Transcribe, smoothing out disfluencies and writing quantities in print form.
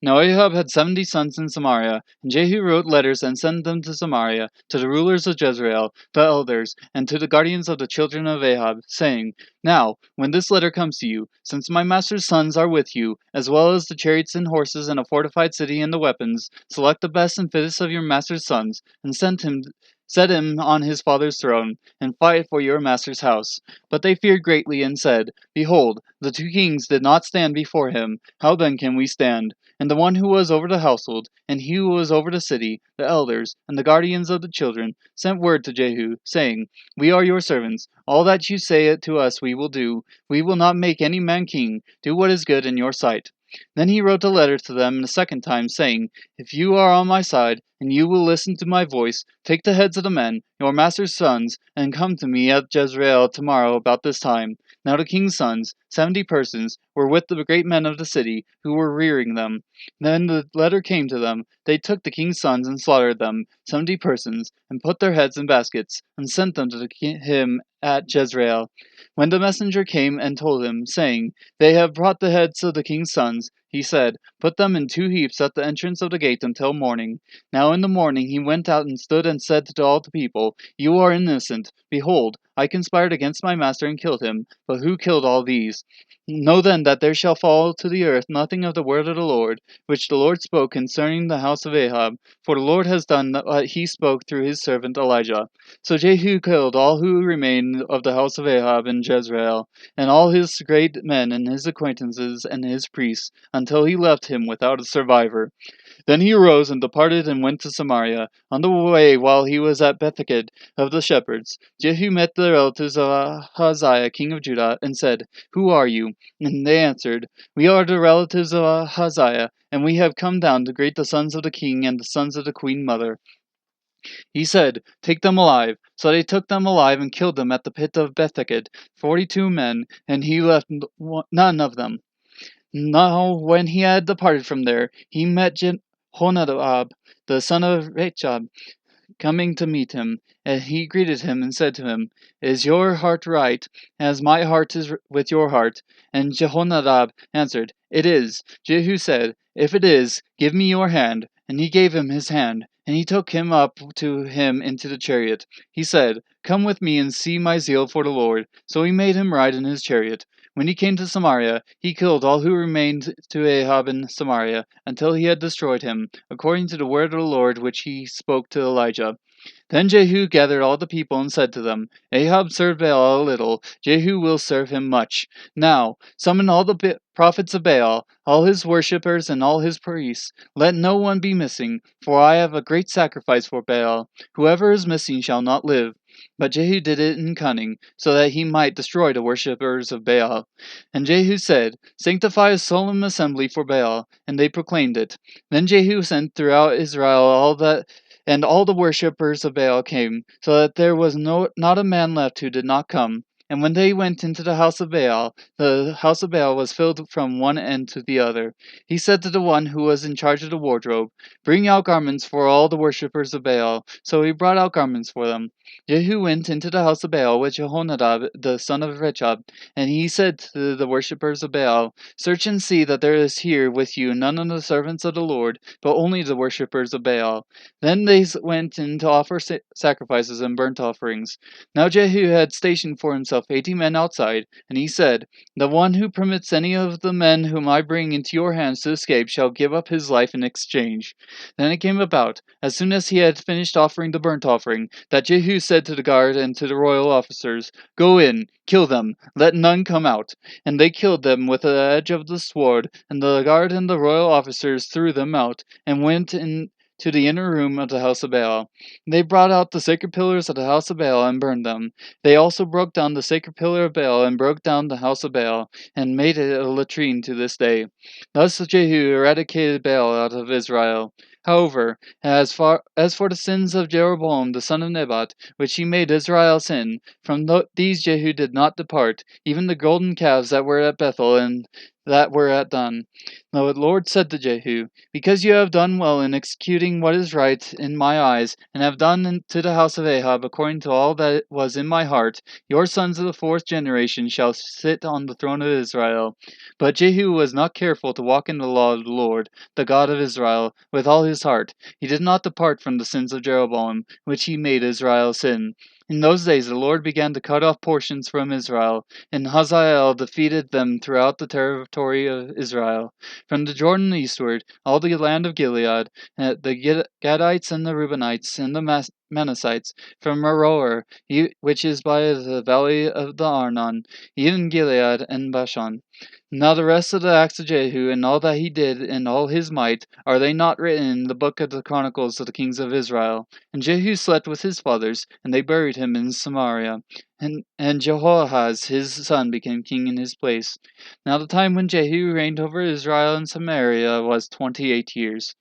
Now Ahab had 70 sons in Samaria, and Jehu wrote letters and sent them to Samaria, to the rulers of Jezreel, the elders, and to the guardians of the children of Ahab, saying, Now, when this letter comes to you, since my master's sons are with you, as well as the chariots and horses and a fortified city and the weapons, select the best and fittest of your master's sons, and set him on his father's throne, and fight for your master's house. But they feared greatly, and said, Behold, the 2 kings did not stand before him. How then can we stand? And the one who was over the household, and he who was over the city, the elders, and the guardians of the children, sent word to Jehu, saying, We are your servants. All that you say to us we will do. We will not make any man king. Do what is good in your sight. Then he wrote a letter to them the second time, saying, If you are on my side, and you will listen to my voice, take the heads of the men, your master's sons, and come to me at Jezreel tomorrow about this time. Now the king's sons, 70 persons, were with the great men of the city, who were rearing them. Then the letter came to them. They took the king's sons and slaughtered them, 70 persons, and put their heads in baskets, and sent them to him at Jezreel. When the messenger came and told him, saying, They have brought the heads of the king's sons, he said, Put them in 2 heaps at the entrance of the gate until morning. Now in the morning he went out and stood and said to all the people, You are innocent. Behold, I conspired against my master and killed him. But who killed all these? Know then that there shall fall to the earth nothing of the word of the Lord, which the Lord spoke concerning the house of Ahab, for the Lord has done what he spoke through his servant Elijah. So Jehu killed all who remained of the house of Ahab in Jezreel, and all his great men and his acquaintances and his priests, until he left him without a survivor. Then he arose and departed and went to Samaria. On the way, while he was at Betheked of the shepherds, Jehu met the relatives of Ahaziah, king of Judah, and said, Who are you? And they answered, We are the relatives of Ahaziah, and we have come down to greet the sons of the king and the sons of the queen mother. He said, Take them alive. So they took them alive and killed them at the pit of Betheked, 42 men, and he left none of them. Now when he had departed from there, he met Honadab, the son of Rechab, coming to meet him. And he greeted him and said to him, Is your heart right, as my heart is with your heart? And Jehonadab answered, It is. Jehu said, If it is, give me your hand. And he gave him his hand, and he took him up to him into the chariot. He said, Come with me and see my zeal for the Lord. So he made him ride in his chariot. When he came to Samaria, he killed all who remained to Ahab in Samaria, until he had destroyed him, according to the word of the Lord which he spoke to Elijah. Then Jehu gathered all the people and said to them, Ahab served Baal a little, Jehu will serve him much. Now, summon all the prophets of Baal, all his worshippers and all his priests. Let no one be missing, for I have a great sacrifice for Baal. Whoever is missing shall not live. But Jehu did it in cunning, so that he might destroy the worshippers of Baal. And Jehu said, Sanctify a solemn assembly for Baal, and they proclaimed it. Then Jehu sent throughout Israel all the worshippers of Baal came, so that there was not a man left who did not come. And when they went into the house of Baal, the house of Baal was filled from one end to the other. He said to the one who was in charge of the wardrobe, Bring out garments for all the worshippers of Baal. So he brought out garments for them. Jehu went into the house of Baal with Jehonadab the son of Rechab, and he said to the worshippers of Baal, Search and see that there is here with you none of the servants of the Lord, but only the worshippers of Baal. Then they went in to offer sacrifices and burnt offerings. Now Jehu had stationed for himself 80 men outside, and he said, The one who permits any of the men whom I bring into your hands to escape shall give up his life in exchange. Then it came about, as soon as he had finished offering the burnt offering, that Jehu said to the guard and to the royal officers, Go in, kill them, let none come out. And they killed them with the edge of the sword, and the guard and the royal officers threw them out, and went in to the inner room of the house of Baal. They brought out the sacred pillars of the house of Baal and burned them. They also broke down the sacred pillar of Baal and broke down the house of Baal and made it a latrine to this day. Thus Jehu eradicated Baal out of Israel. However, as for the sins of Jeroboam the son of Nebat, which he made Israel sin, from these Jehu did not depart, even the golden calves that were at Bethel and that were at Dan. Now the Lord said to Jehu, because you have done well in executing what is right in my eyes, and have done to the house of Ahab according to all that was in my heart, your sons of the fourth generation shall sit on the throne of Israel. But Jehu was not careful to walk in the law of the Lord, the God of Israel, with all his heart. He did not depart from the sins of Jeroboam, which he made Israel sin. In those days the Lord began to cut off portions from Israel, and Hazael defeated them throughout the territory of Israel. From the Jordan eastward, all the land of Gilead, the Gadites and the Reubenites and the Manassites, from Aroer, which is by the valley of the Arnon, even Gilead and Bashan. Now the rest of the acts of Jehu, and all that he did, and all his might, are they not written in the book of the chronicles of the kings of Israel? And Jehu slept with his fathers, and they buried him in Samaria. And Jehoahaz his son became king in his place. Now the time when Jehu reigned over Israel and Samaria was 28 years.